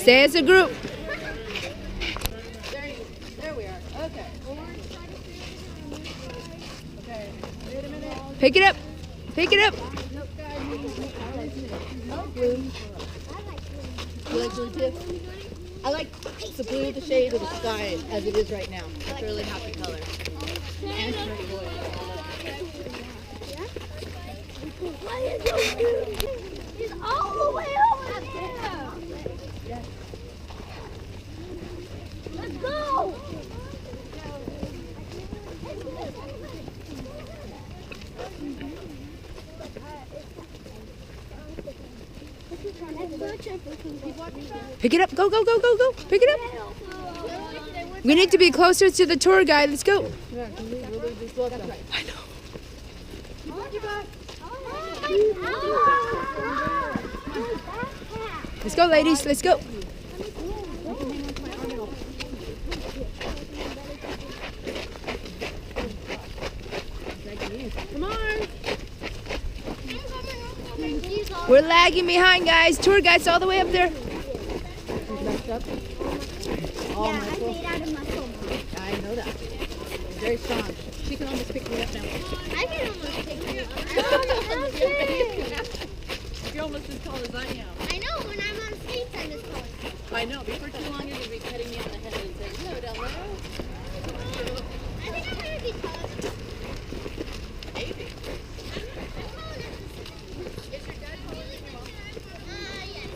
Stay as a group. There we are. Okay. Okay. Wait a minute. Pick it up. Pick it up. Blue. You like blue too? I like the blue, the shade of the sky as it is right now. It's a really happy color. And it's very blue. Why is it blue? He's all the way over there. Let's go. Pick it up. Go, go, go, go, go. Pick it up. We need to be closer to the tour guide. Let's go. Yeah, can we really just look? That's right. I know. Let's go, ladies. Let's go. Come on. We're lagging behind, guys. Tour guide's all the way up there. Messed up. All Yeah, muscle. I'm made out of muscle. I know that. Very strong. She can almost pick me up now. I can almost take you. You're almost as tall as I am. I know, when I'm on skates, I'm just calling. I know. Before too long, you'll be cutting me on the head and saying, hello, down there. I think I'm going to be taller. Maybe. Is your dad taller than your mom? Yes.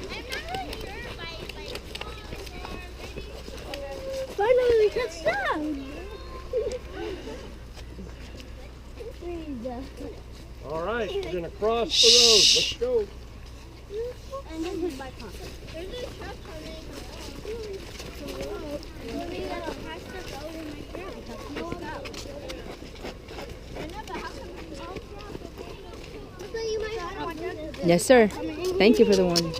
I'm not really sure if I, Finally, we touched down. All right, we're gonna cross the road. Let's go. And this is my pocket. There's a truck coming. We gotta pass the road in my car. No, about. So you might want to watch out. Yes, sir. Thank you for the warning.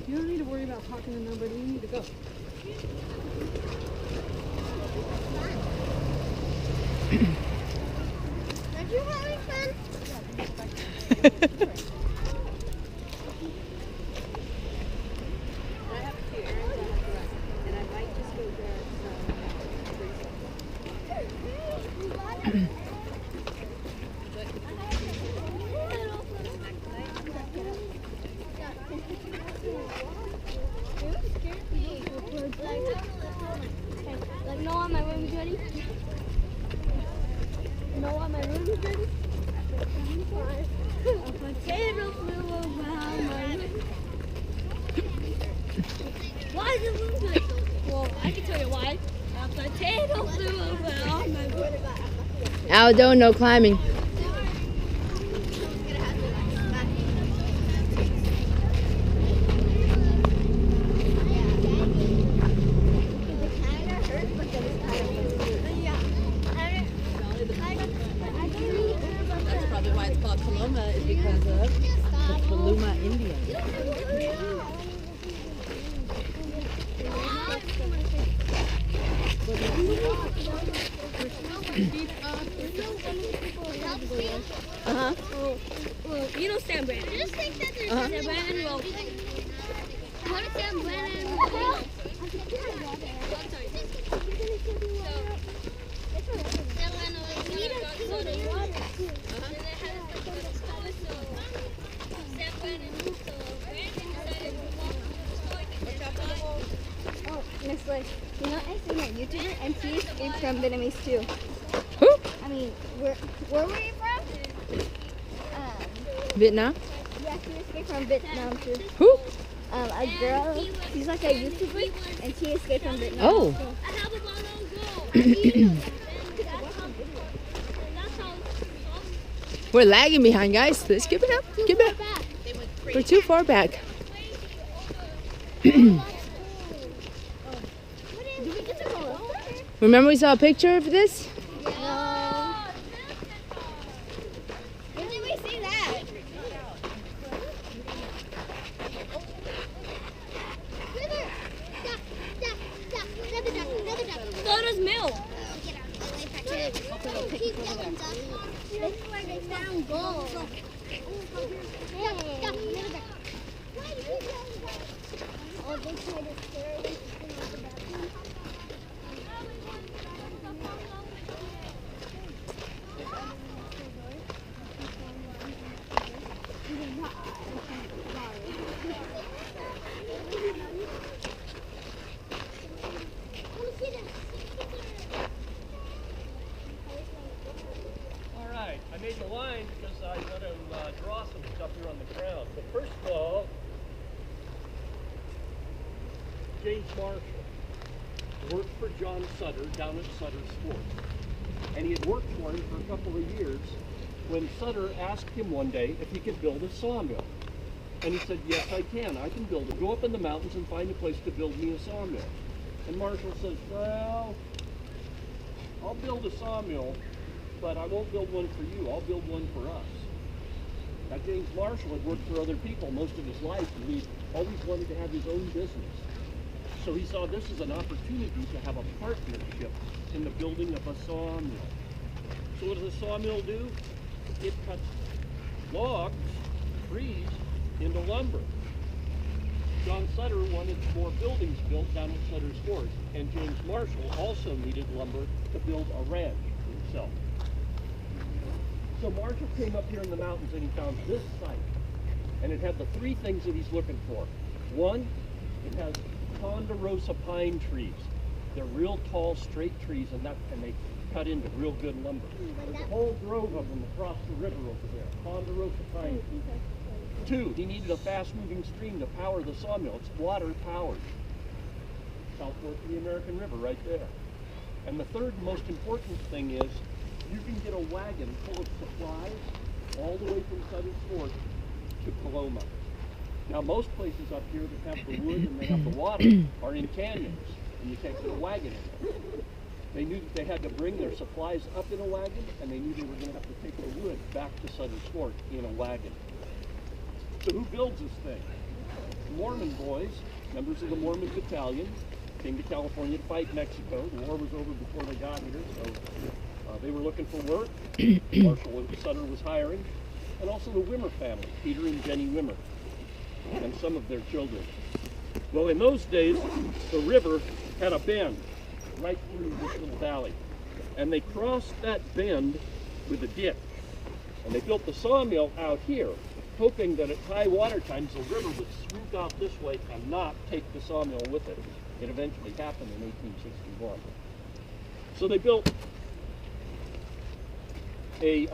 You don't need to worry about talking to nobody. You need to go. Aren't you having fun? I have a few errands I have to run, and I might just go there. Like, know what my room is ready? Know what my room is ready? A potato flew around my room. Why is the room good? Well, I can tell you why. A potato flew around my room. Aldo, no climbing. That's probably why it's called Coloma, is because of the Coloma Indians. Uh-huh. Well, you know Sam Brandon. I just think that there's Sam Brandon will. What is Sam Brandon? Oh, Miss Liz, you know, I seen a YouTuber and she escaped from Vietnamese too. Who? I mean, where were you from? Vietnam? Yeah, she escaped from Vietnam too. Who? A girl, she's like a YouTuber and she escaped from Vietnam. Oh. I have a ball We're lagging behind, guys. Let's give it up. Give it up. We're too far back. Remember we saw a picture of this? When did we see that? Another duck. So does milk. Keep going, duck. This is where they found gold. Oh, they tried to scare us out the bathroom. All right, I made the line because I want to draw some stuff here on the ground. But first of all, James Marshall worked for John Sutter down at Sutter's Fort. And he had worked for him for a couple of years when Sutter asked him one day if he could build a sawmill. And he said, yes, I can. I can build it. Go up in the mountains and find a place to build me a sawmill. And Marshall says, well, I'll build a sawmill, but I won't build one for you. I'll build one for us. Now, James Marshall had worked for other people most of his life, and he always wanted to have his own business. So he saw this as an opportunity to have a partnership in the building of a sawmill. So what does a sawmill do? It cuts logs, trees, into lumber. John Sutter wanted more buildings built down at Sutter's Fort, and James Marshall also needed lumber to build a ranch for himself. So Marshall came up here in the mountains and he found this site, and it had the three things that he's looking for. One, it has ponderosa pine trees. They're real tall, straight trees, and they cut into real good lumber. There's a whole grove of them across the river over there, ponderosa pine trees. Two, he needed a fast-moving stream to power the sawmill. It's water-powered. Southward of the American River, right there. And the third most important thing is you can get a wagon full of supplies all the way from Sutter's Fort to Coloma. Now, most places up here that have the wood and they have the water are in canyons, and you can't get a wagon in there. They knew that they had to bring their supplies up in a wagon, and they knew they were going to have to take the wood back to Sutter's Fort in a wagon. So who builds this thing? Mormon boys, members of the Mormon battalion, came to California to fight Mexico. The war was over before they got here, so they were looking for work. Marshall Sutter was hiring, and also the Wimmer family, Peter and Jenny Wimmer, and some of their children. Well, in those days, the river had a bend right through this little valley, and they crossed that bend with a dip, and they built the sawmill out here, hoping that at high water times the river would swoop out this way and not take the sawmill with it. It eventually happened in 1861. So they built a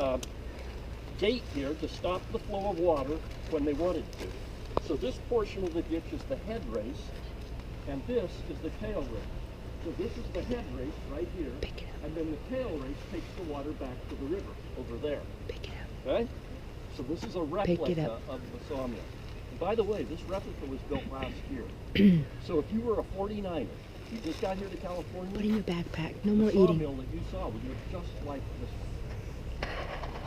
gate here to stop the flow of water when they wanted to. So this portion of the ditch is the head race, and this is the tail race. So this is the head race right here, and then the tail race takes the water back to the river over there. Okay? So this is a replica of the sawmill. And by the way, this replica was built last year. So if you were a 49er, you just got here to California, Put in your backpack. No more the eating. sawmill that you saw would look just like this one.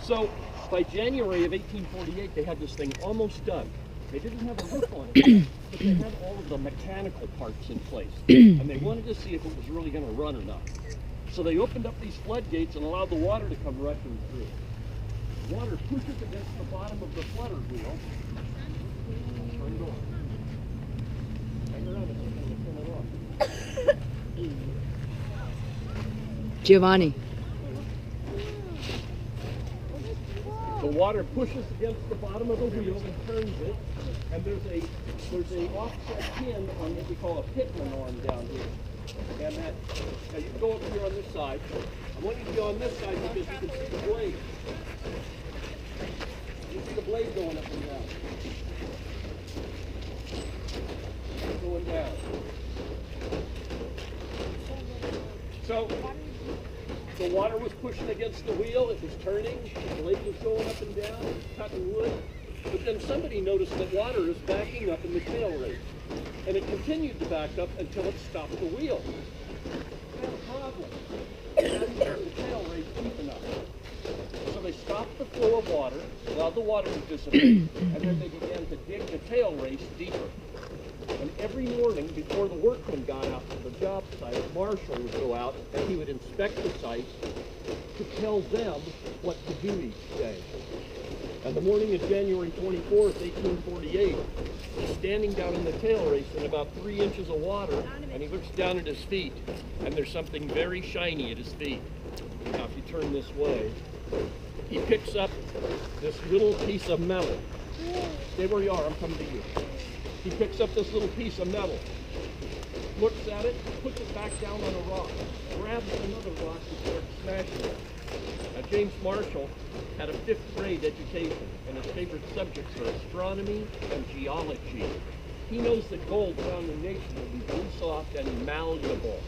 So by January of 1848, they had this thing almost done. They didn't have a roof on it, but they had all of the mechanical parts in place. And they wanted to see if it was really going to run or not. So they opened up these floodgates and allowed the water to come rushing through. The water pushes against the bottom of the flutter wheel. Turn it on. Hang around a second, turn it on. Giovanni. The water pushes against the bottom of the wheel and turns it, and there's a offset pin on what we call a pitman arm down here. And that, now you can go over here on this side. I want you to be on this side because you can see the blade. You see the blade going up and down. Going down. So the water was pushing against the wheel, it was turning, the blade was going up and down, cutting wood. But then somebody noticed that water is backing up in the tail race. And it continued to back up until it stopped the wheel. They had a problem. They hadn't got the tail race deep enough. So they stopped the flow of water, allowed the water to dissipate, and then they began to dig the tail race deeper. And every morning before the workmen got out to the job site, Marshall would go out and he would inspect the site to tell them what to do each day. On the morning of January 24th, 1848, he's standing down in the tail race in about 3 inches of water, and he looks down at his feet, and there's something very shiny at his feet. Now, if you turn this way, he picks up this little piece of metal. Stay where you are, I'm coming to you. He picks up this little piece of metal, looks at it, puts it back down on a rock, grabs another rock and starts smashing it. Now, James Marshall had a 5th grade education, and his favorite subjects are astronomy and geology. He knows that gold found in nature will be very soft and malleable.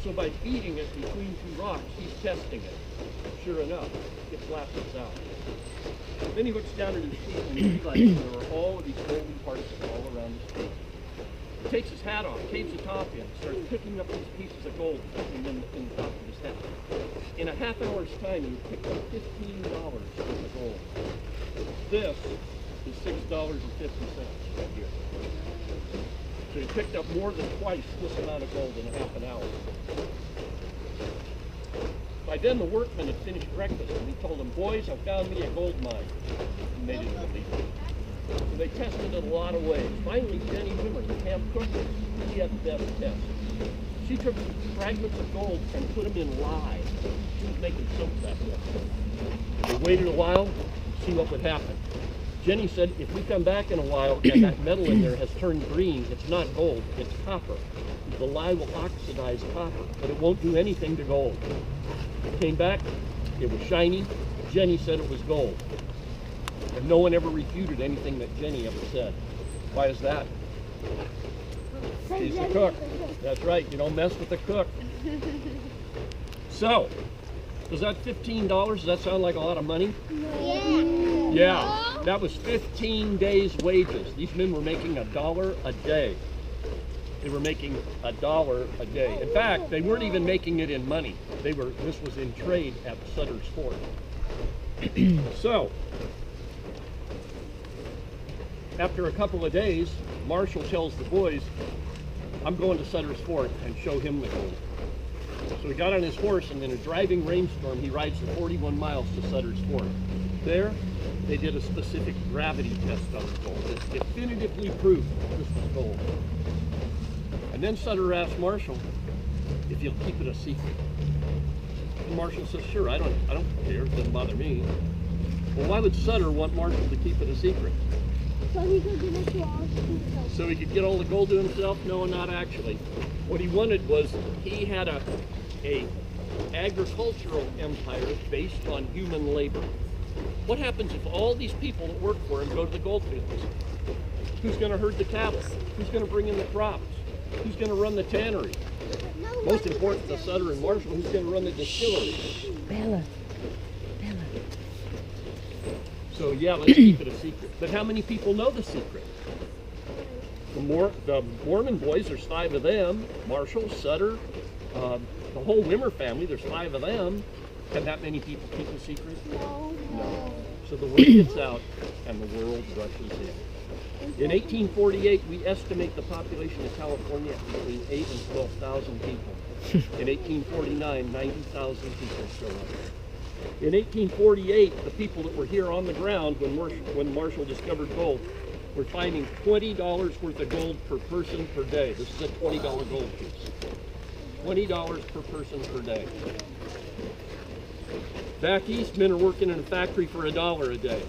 So by feeding it between 2 rocks, he's testing it. Sure enough, it flattens out. Then he looks down at his feet and he realizes there are all of these golden particles all around his feet. He takes his hat off, caves the top in, starts picking up these pieces of gold, putting them in the top of his hat. In a half hour's time, he picked up $15 worth of gold. This is $6.50 right here. So he picked up more than twice this amount of gold in a half an hour. By then, the workmen had finished breakfast, and he told them, "Boys, I found me a gold mine." And they didn't believe it. So they tested it a lot of ways. Finally, Jenny Wimmer, the camp cook, she had the best test. She took fragments of gold and put them in lye. She was making soap that day. They waited a while to see what would happen. Jenny said, if we come back in a while and that metal in there has turned green, it's not gold, it's copper. The lye will oxidize copper, but it won't do anything to gold. It came back, it was shiny. Jenny said it was gold. And no one ever refuted anything that Jenny ever said. Why is that? She's the cook. That's right, you don't mess with the cook. So, does that $15, does that sound like a lot of money? Yeah. Yeah, that was 15 days' wages. These men were making $1 a day. They were making $1 a day. In fact, they weren't even making it in money. This was in trade at Sutter's Fort. So, after a couple of days, Marshall tells the boys, I'm going to Sutter's Fort and show him the gold. So he got on his horse, and in a driving rainstorm, he rides the 41 miles to Sutter's Fort. There, they did a specific gravity test on the gold. It definitively proved this was gold. And then Sutter asked Marshall if he'll keep it a secret. And Marshall says, sure, I don't care, it doesn't bother me. Well, why would Sutter want Marshall to keep it a secret? So he could give it to all the people. So he could get all the gold to himself? No, not actually. What he wanted was, he had a agricultural empire based on human labor. What happens if all these people that work for him go to the gold fields? Who's going to herd the cattle? Who's going to bring in the crops? Who's going to run the tannery? Most important to Sutter and Marshall, who's going to run the distillery? Bella. So yeah, let's keep it a secret. But how many people know the secret? The Mormon boys, there's 5 of them. Marshall, Sutter, the whole Wimmer family, there's 5 of them. Can that many people keep a secret? No. So the word gets out and the world rushes in. In 1848, we estimate the population of California at between 8,000 and 12,000 people. In 1849, 90,000 people show up. In 1848, the people that were here on the ground when Marshall discovered gold were finding $20 worth of gold per person per day. This is a $20 gold piece. $20 per person per day. Back east, men are working in a factory for $1 a day.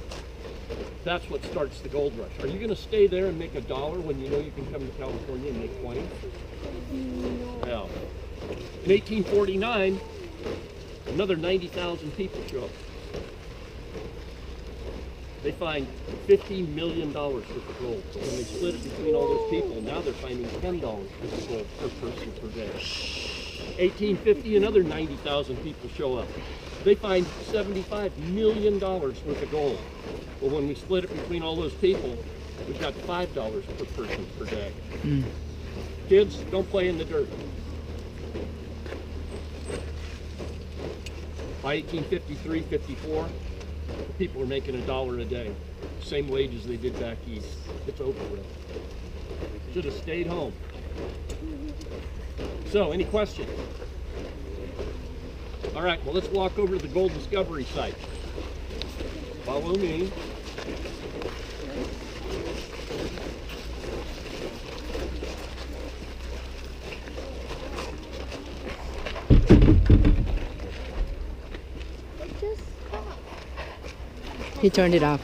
That's what starts the gold rush. Are you going to stay there and make $1 when you know you can come to California and make 20? No. In 1849, another 90,000 people show up. They find $50 million worth of gold. So when they split it between all those people, now they're finding $10 worth of gold per person per day. 1850, another 90,000 people show up. They find $75 million worth of gold. Well, when we split it between all those people, we've got $5 per person per day. Kids, don't play in the dirt. By 1853, 54, people are making $1 a day. Same wage as they did back east. It's over with. Should have stayed home. So, any questions? All right, well, let's walk over to the gold discovery site. Follow me. He turned it off.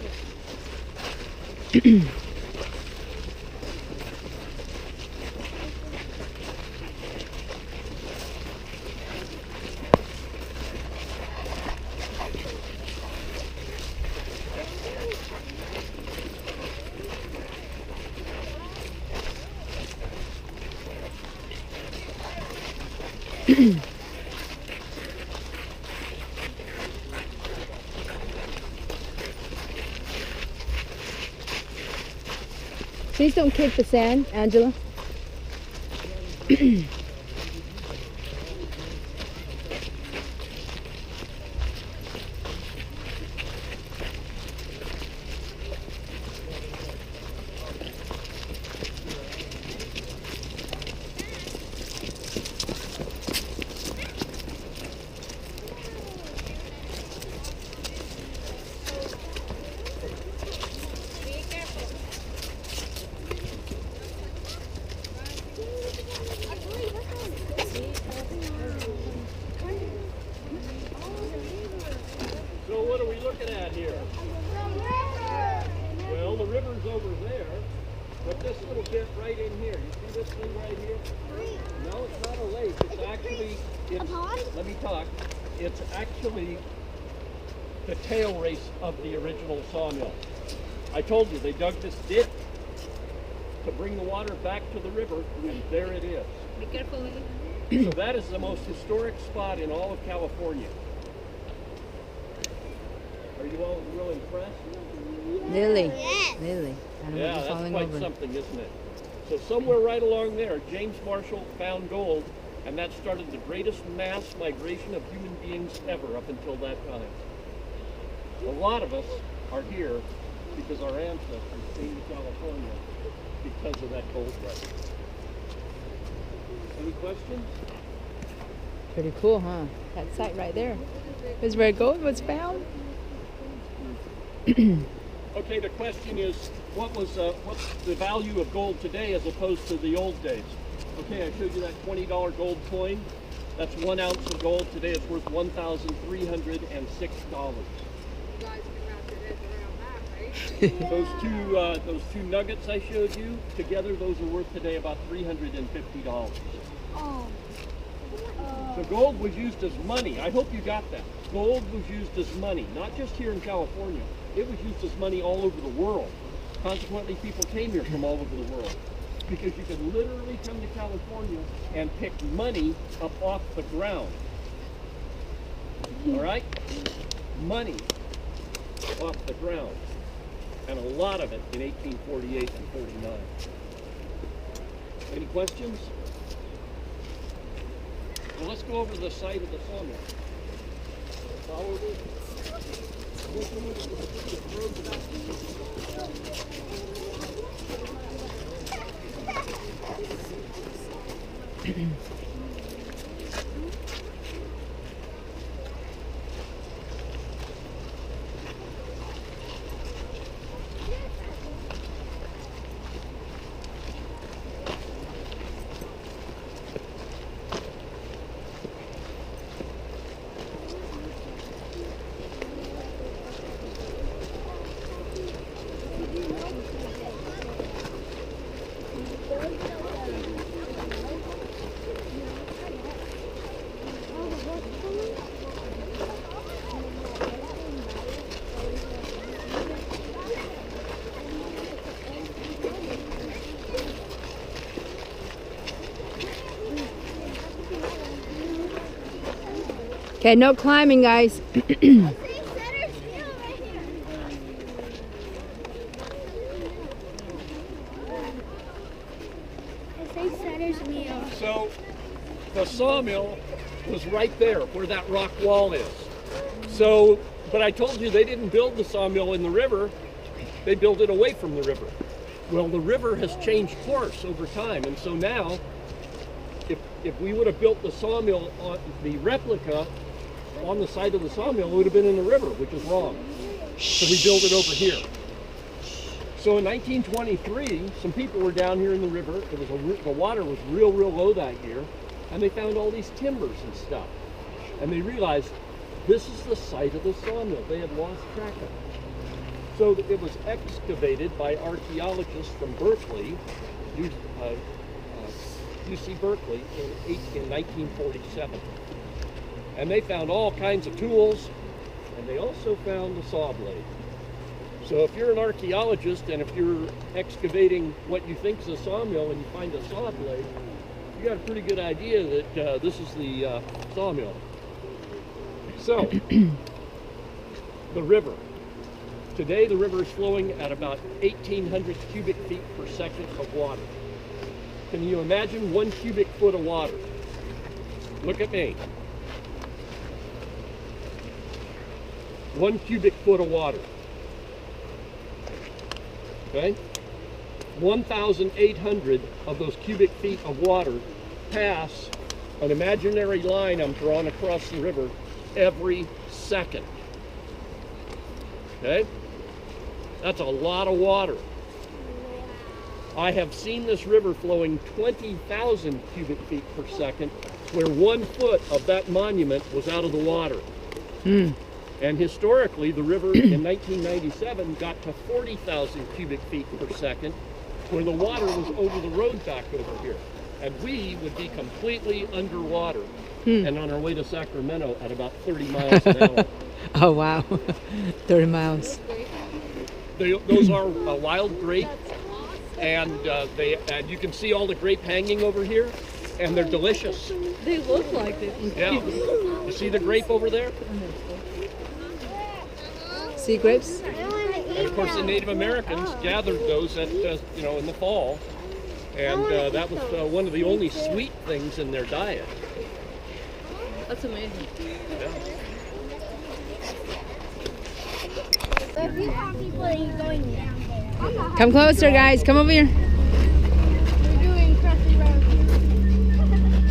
Please don't kick the sand, Angela. So what are we looking at here? Well, the river's over there, but this little bit right in here, you see this thing right here? No, it's not a lake. It's actually, let me talk. It's actually the tail race of the original sawmill. I told you, they dug this ditch to bring the water back to the river, and there it is. Be careful. So that is the most historic spot in all of California. Are you all real impressed? Lily. Lily. I don't Yeah, want you that's falling quite over. something, isn't it? So somewhere right along there, James Marshall found gold, and that started the greatest mass migration of human beings ever up until that time. A lot of us are here because our ancestors came to California because of that gold rush. Any questions? Pretty cool, huh? That site right there is where gold was found. Okay, the question is, what's the value of gold today as opposed to the old days? Okay, I showed you that $20 gold coin. That's 1 ounce of gold. Today it's worth $1,306. Those two nuggets I showed you, together those are worth today about $350. So gold was used as money. I hope you got that. Gold was used as money, not just here in California. It was used as money all over the world. Consequently, people came here from all over the world because you could literally come to California and pick money up off the ground. All right? Money off the ground. And a lot of it in 1848 and 49. Any questions? Well, let's go over to the site of the sawmill. Follow me. Okay, no climbing, guys. So the sawmill was right there where that rock wall is. So, but I told you they didn't build the sawmill in the river, they built it away from the river. Well, the river has changed course over time, and so now, if we would have built the sawmill, on the replica on the side of the sawmill, it would have been in the river, which is wrong. So we built it over here. So in 1923, some people were down here in the river. It was the water was real low that year, and they found all these timbers and stuff. And they realized this is the site of the sawmill. They had lost track of it. So it was excavated by archaeologists from Berkeley, UC Berkeley, in 1947. And they found all kinds of tools, and they also found the saw blade. So if you're an archaeologist and if you're excavating what you think is a sawmill and you find a saw blade, you got a pretty good idea that this is the sawmill. So, the river. Today the river is flowing at about 1,800 cubic feet per second of water. Can you imagine 1 cubic foot of water? Look at me. 1 cubic foot of water. Okay? 1,800 of those cubic feet of water pass an imaginary line I'm drawing across the river every second. Okay? That's a lot of water. I have seen this river flowing 20,000 cubic feet per second, where 1 foot of that monument was out of the water. And historically, the river in 1997 got to 40,000 cubic feet per second, where the water was over the road back over here. And we would be completely underwater and on our way to Sacramento at about 30 miles an hour. Oh, wow. 30 miles. Those are wild grape, and you can see all the grape hanging over here, and they're delicious. They look like it. Yeah. You see the grape over there? See grapes? And of course, the Native Americans gathered those at in the fall, and that was one of the only sweet things in their diet. That's amazing. Yeah. But if you have people that are going down there. Come closer, guys. Come over here. We're doing Crusty Road.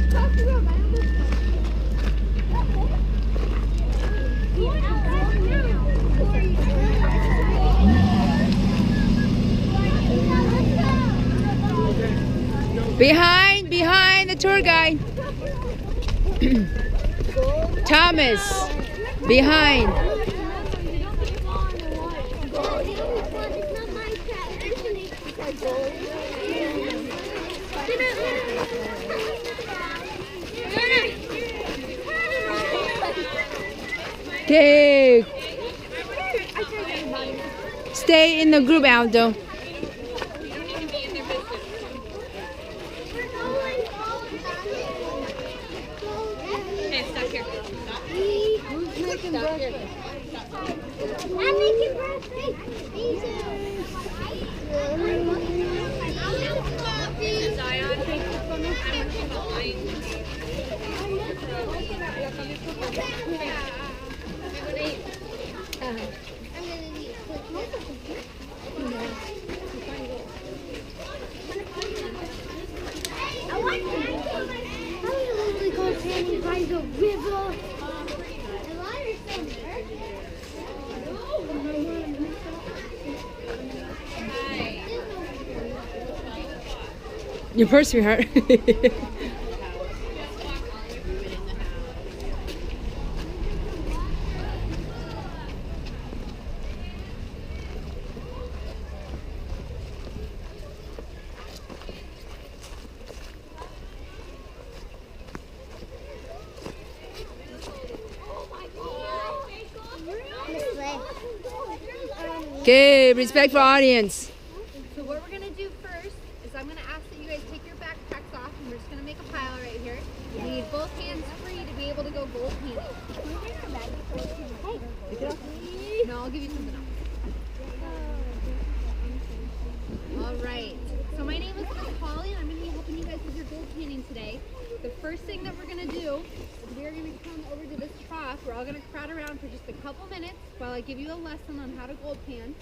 Crusty Road, Behind the tour guide. Thomas, behind. Okay. Stay in the group, Aldo. I'm making breakfast. I want to literally go standing by the river. The water's so dirty. Your purse, sweetheart. Okay, respectful audience. So what we're gonna do first is I'm gonna ask that you guys take your backpacks off, and we're just gonna make a pile right here. We need both hands free to be able to go gold painting. No, I'll give you something else. All right. So my name is Miss Holly, and I'm gonna be helping you guys with your gold painting today. The first thing that we're gonna do is we're gonna come over to this trough. We're all gonna crowd around for just a couple minutes while I give you a lesson on how to gold pan.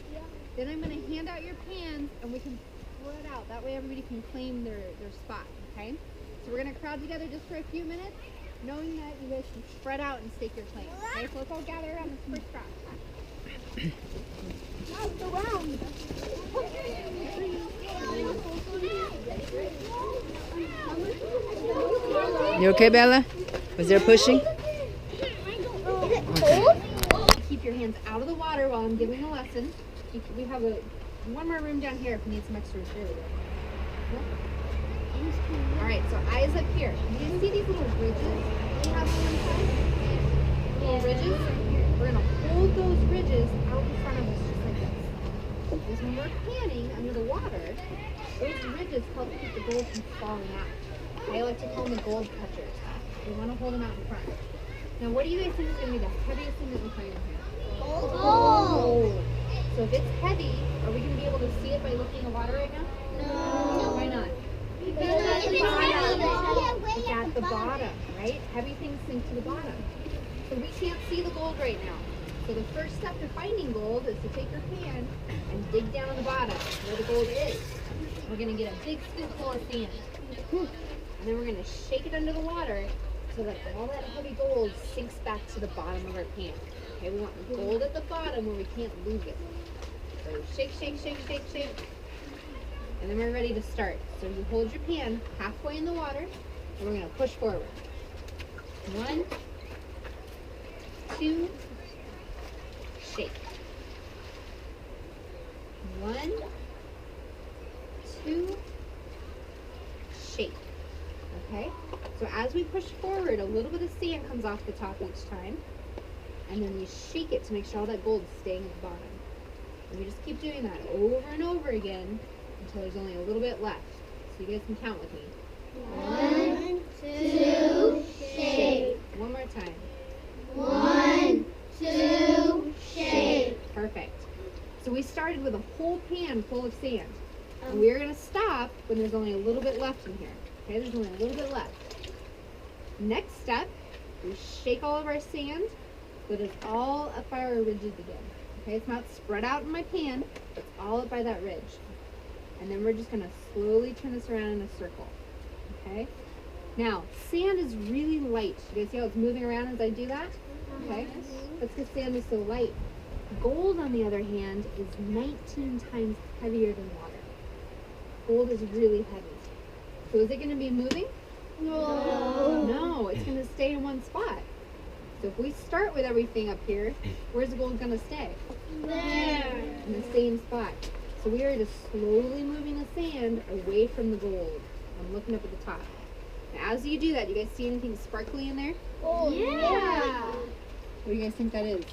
Then I'm going to hand out your pans and we can spread out. That way everybody can claim their spot, okay? So we're going to crowd together just for a few minutes, knowing that you guys can spread out and stake your claim. Okay, so let's all gather around this first crowd. You okay, Bella? Was there pushing? Keep your hands out of the water while I'm giving a lesson. We have one more room down here if we need some extras. There we go. All right, so eyes up here. Do you see these little ridges we have on one side? Little ridges? We're going to hold those ridges out in front of us just like this. Because when we're panning under the water, those ridges help keep the gold from falling out. I like to call them the gold catchers. We want to hold them out in front. Now, what do you guys think is going to be the heaviest thing that we're finding here? Gold. So if it's heavy, are we going to be able to see it by looking in the water right now? No. Why not? Because it's at the bottom, right? Heavy things sink to the bottom. So we can't see the gold right now. So the first step to finding gold is to take your hand and dig down on the bottom where the gold is. We're going to get a big scoopful of sand. And then we're going to shake it under the water so that all that heavy gold sinks back to the bottom of our pan. Okay, we want the gold at the bottom where we can't lose it. So shake, shake, shake, shake, shake. And then we're ready to start. So you hold your pan halfway in the water and we're going to push forward. 1, 2, shake. 1, 2, shake. Okay? So as we push forward, a little bit of sand comes off the top each time. And then we shake it to make sure all that gold is staying at the bottom. And we just keep doing that over and over again until there's only a little bit left. So you guys can count with me. 1, 2, shake. One more time. 1, 2, shake. Perfect. So we started with a whole pan full of sand. And we're going to stop when there's only a little bit left in here. Okay, there's only a little bit left. Next step, we shake all of our sand so that it's all up by our ridges again. Okay, it's not spread out in my pan, it's all up by that ridge. And then we're just going to slowly turn this around in a circle. Okay? Now, sand is really light. You guys see how it's moving around as I do that? Okay? That's because sand is so light. Gold, on the other hand, is 19 times heavier than water. Gold is really heavy. So is it going to be moving? No. No, it's going to stay in one spot. So if we start with everything up here, where's the gold going to stay? There. In the same spot. So we are just slowly moving the sand away from the gold. I'm looking up at the top. Now, as you do that, you guys see anything sparkly in there? Oh, yeah. What do you guys think that is?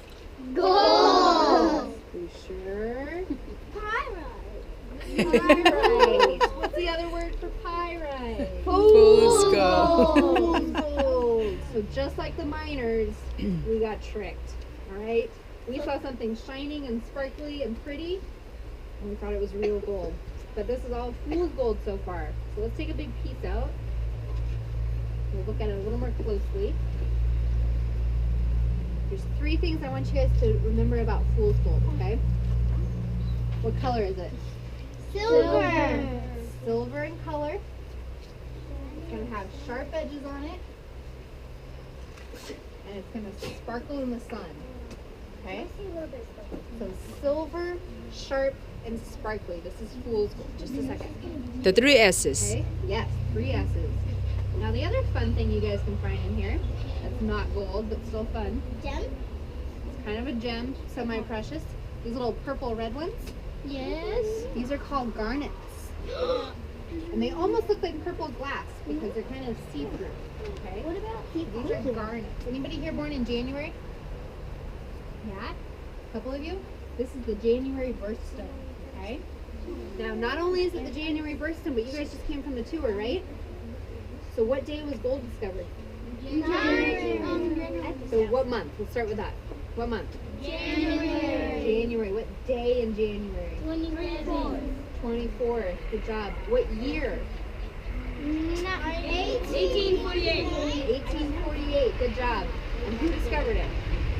Gold. You sure? Pyrite. Pyrite. What's the other word for pyrite? Fool's gold. Fool's gold. So just like the miners, we got tricked. All right? We saw something shining and sparkly and pretty, and we thought it was real gold. But this is all fool's gold so far. So let's take a big piece out. We'll look at it a little more closely. There's 3 things I want you guys to remember about fool's gold, okay? What color is it? Silver. Silver in color. It's going to have sharp edges on it. And it's going to sparkle in the sun. Okay? So silver, sharp, and sparkly. This is fool's gold. Just a second. The 3 S's. Okay? Yes, 3 S's. Now the other fun thing you guys can find in here, that's not gold, but still fun. Gem? It's kind of a gem, semi-precious. These little purple red ones, Yes. these are called garnets. And they almost look like purple glass because they're kind of see-through. Okay? What about These are garnets. Anybody here born in January? Yeah? A couple of you? This is the January birthstone. Okay? Now, not only is it the January birthstone, but you guys just came from the tour, right? So what day was gold discovered? January. So what month? Let's start with that. What month? January. What day in January? 24th. Good job. What year? 1848. 1848. Good job. And who discovered it?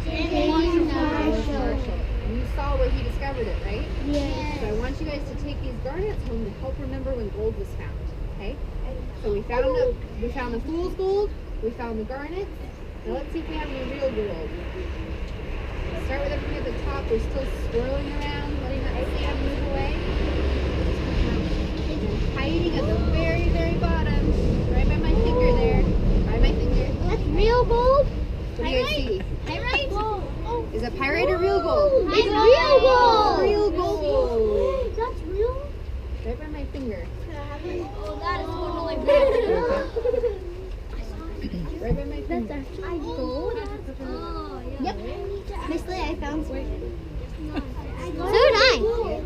James Marshall. And you saw where he discovered it, right? Yes. So I want you guys to take these garnets home to help remember when gold was found. Okay? So we found the fool's gold. We found the garnets. Now let's see if we have any real gold. start with everything at the top. We're still swirling around, letting that sand move away. And hiding at the very, very bottom, right by my finger there. By my finger. That's real gold. What do you guys see? Pyrite? Oh. Is it pyrite or real gold? It's real gold. Real gold. That's real? Right by my finger. Oh, that is totally real. Right by my finger. That's actually gold. Oh, yeah. Yep. Miss Lee, I found some. So did I.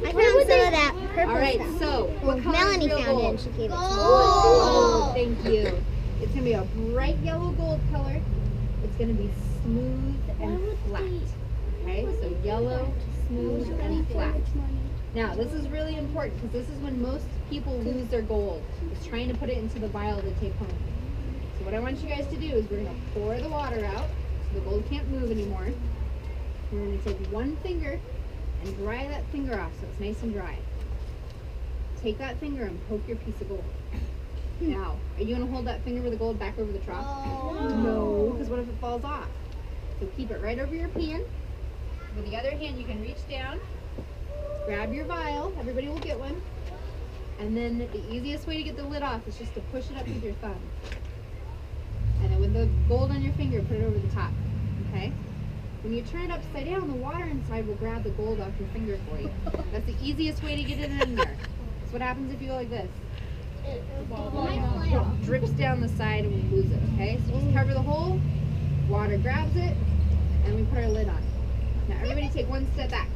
I found some of that purple All right, stuff. so what color Melanie is real found it gold? and she gave it to me. Oh, thank you. It's gonna be a bright yellow gold color. It's gonna be smooth and flat. Okay, so yellow, smooth, and flat. Now, this is really important because this is when most people lose their gold. Is trying to put it into the vial to take home. So what I want you guys to do is we're gonna pour the water out so the gold can't move anymore. We're gonna take one finger and dry that finger off so it's nice and dry. Take that finger and poke your piece of gold. Now, are you gonna hold that finger with the gold back over the trough? No, because what if it falls off? So keep it right over your pan. With the other hand, you can reach down, grab your vial. Everybody will get one. And then the easiest way to get the lid off is just to push it up with your thumb. And then with the gold on your finger, put it over the top. Okay? When you turn it upside down, the water inside will grab the gold off your finger for you. That's the easiest way to get it in there. So what happens if you go like this? It drips down the side and we lose it, okay? So just cover the hole, water grabs it, and we put our lid on. Now everybody take one step back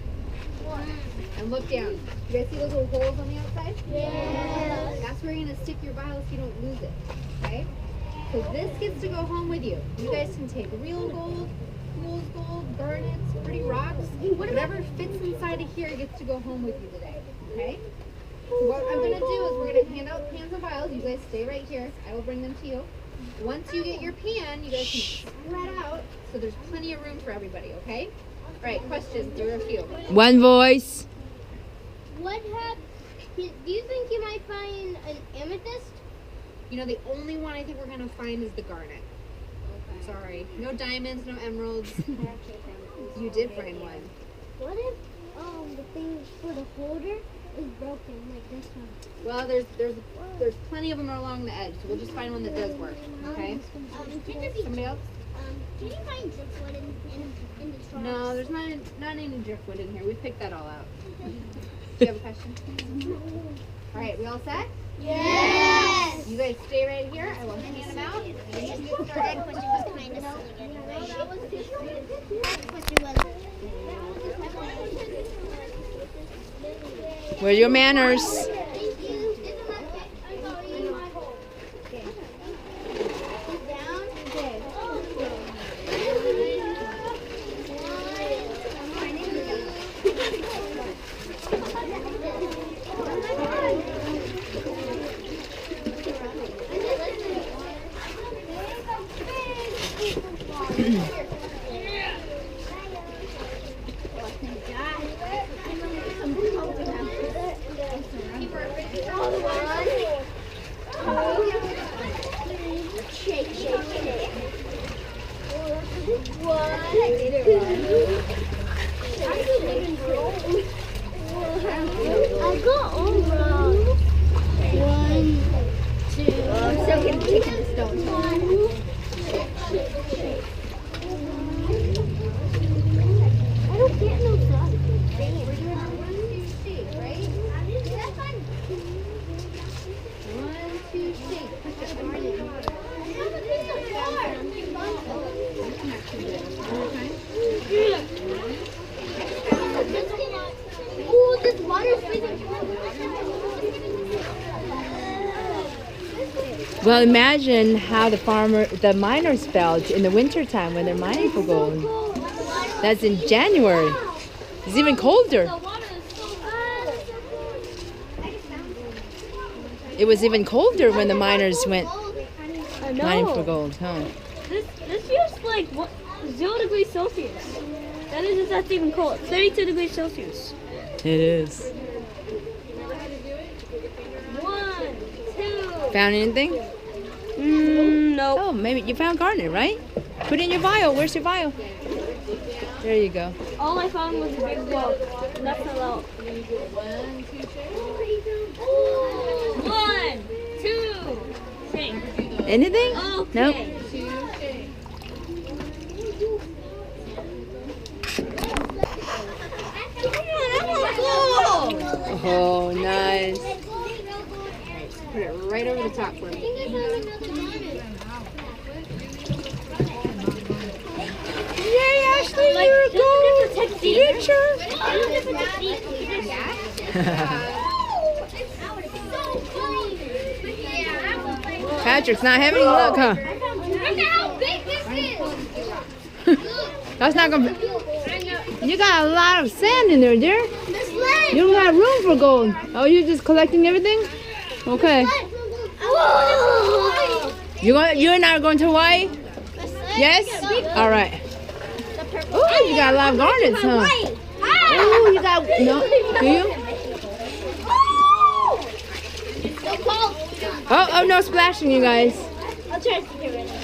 and look down. You guys see those little holes on the outside? Yes. That's where you're gonna stick your vial so you don't lose it, okay? So this gets to go home with you. You guys can take real gold, fool's gold, garnets, pretty rocks, whatever fits inside of here gets to go home with you today, okay? So what I'm going to do is we're going to hand out pans and vials. You guys stay right here. I will bring them to you. Once you get your pan, you guys can spread out so there's plenty of room for everybody, okay? All right, questions. There are a few. One voice. What do you think you might find an amethyst? You know, the only one I think we're going to find is the garnet. Sorry. No diamonds, no emeralds. You did find one. What if the thing for the holder is broken, like this one? Well, there's plenty of them along the edge, so we'll just find one that does work, okay? Can there be, Somebody else? can you find driftwood in the trunk? No, there's not any driftwood in here. We picked that all out. Do you have a question? All right, we all set? Yes! You guys stay right here. I will hand them out. And you can get started. That question was kind of silly anyway. That question was... Where's your manners? Thank you. Down. Okay. Shake, shake, shake. One, I got all wrong. 1, 2. I'm still getting kicking the stones. I don't get no stuff. We're doing our 1, 2, shake, right? 1, 2, shake. Push it under the water. Oh, this water's freezing. Well, imagine how the miners felt in the wintertime when they're mining for gold. That's in January. It's even colder. The water is so cold. It was even colder when the miners went I know. mining for gold, huh? This feels like 0 degrees Celsius. That isn't that even cold. 32 degrees Celsius. It is. 1, 2. Found anything? No. Oh, maybe you found garnet, right? Put it in your vial. Where's your vial? There you go. All I found was a big wall. That's a lot. 1, 2, shake. 1, 2, shake. Anything? Okay. Nope. 2, shake. Oh, nice. Put it right over the top for me. Yay, Ashley, Like, you're a just a gold different technique. teacher. Patrick's not having any luck, huh? Look at how big this is. That's not gonna. You got a lot of sand in there, dear. This leg. You don't got room for gold. Oh, you're just collecting everything? Okay. Whoa. You and I are going to Hawaii? Yes? All right. Oh, you got a lot of garnets, huh? Oh, you got no. Do you? Oh, no splashing, you guys. I'll try to get rid of it.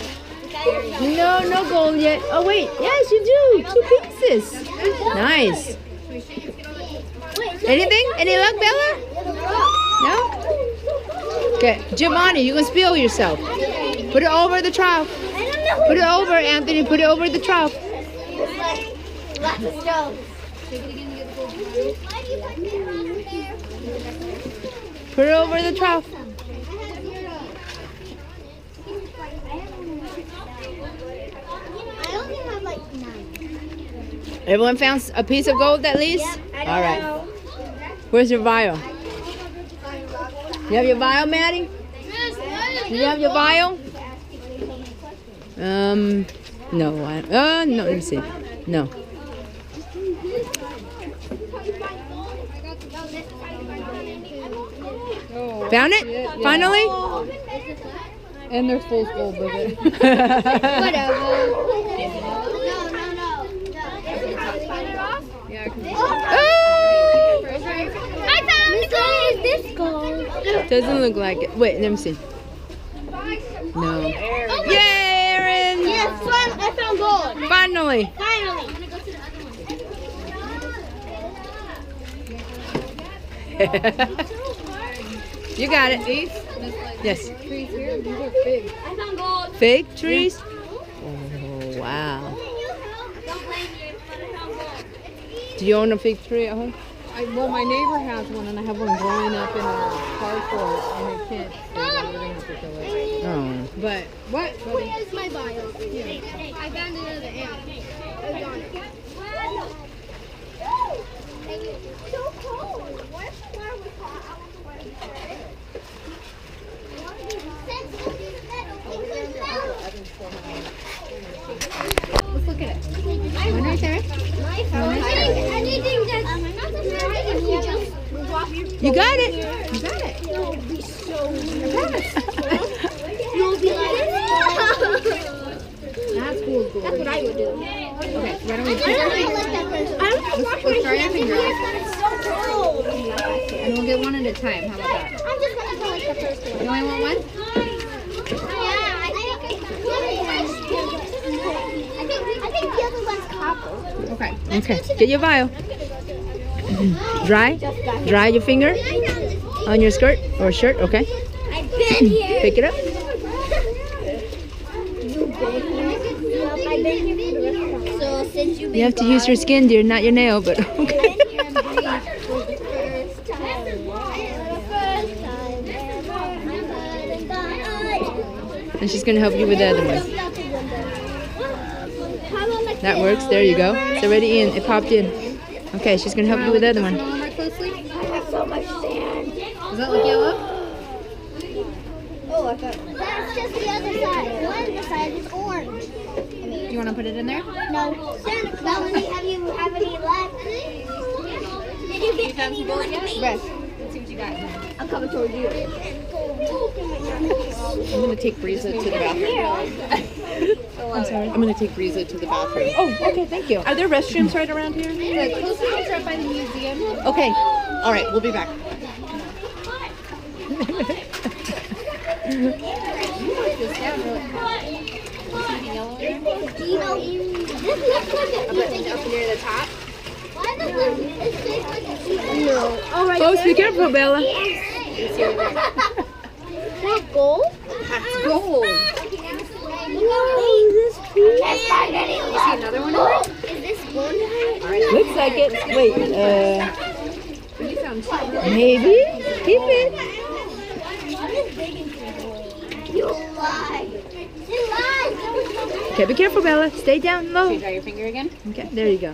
No gold yet. Oh wait, yes you do. 2 pieces. Nice. Anything? Any luck, Bella? No? Okay, Giovanni, you're gonna spill yourself. Put it over the trough. Put it over, Anthony. Put it over the trough. Lots of stones. Put it over the trough. I only have like 9. Everyone found a piece of gold at least? All right. Where's your vial? You have your vial, Maddie? Do you have your vial? No. No, let me see. No. Found it? Finally? And there's full gold with it. Whatever. No. Yeah, 'cause Oh! I found gold. This gold. Doesn't look like it. Wait, let me see. No. Yay, Aaron! Yes, I found gold. Finally. Finally. You got it. these, just like Yes. trees here, these are big. I found gold. Fig trees? Oh, wow. Don't blame me, but I found gold. Do you own a fig tree at home? Well, my neighbor has one, and I have one growing up in our carport, and I can't stay there. We're gonna have to kill it. Oh. But what? Where's my bio? I found another ant. It's on it. So cold. What if the water was hot? I want the water to be Let's look at it. One right there. Anything that's not the if you just walk your You got it. You got it. You'll be so You'll be like, That's cool. that's what I would do. Okay, why don't we I don't like that person. I don't want to wash my let's try hands. your finger. It's so cold. And we'll get one at a time. How about that? I'm just going to go like the first one. You only want one? I think the other one's copper. Okay. Okay. Get your vial. Dry? Dry your finger on your skirt or shirt. Okay. I've been here. Pick it up. I've been here for the restaurant. So since you've been You have to use your skin, dear, not your nail, but okay. And she's going to help you with the other one. That works. There you go. It's already in. It popped in. Okay, she's going to help you with the other one. More closely. So much sand. Does that look yellow? Oh, I thought that's just the other side. One side is orange. You want to put it in there? No. Melanie, have you have any left? Did you get any more? Rest. Let's see what you got. I'm coming towards you. I'm going to take Breeza to the bathroom. I'm sorry. I'm going to take Breeza to the bathroom. Oh, okay. Thank you. Are there restrooms right around here? The closest ones are up by the museum. Okay. All right, we'll be back. This down really. Do you know, this looks like a close. Be careful, Bella. That gold? That's gold. Whoa, this cool. You see another one in there? Is this gold? Looks like it. Wait, You found two. maybe? Keep it. You lie. You lie. Okay, be careful, Bella. Stay down low. Can you draw your finger again? Okay, there you go.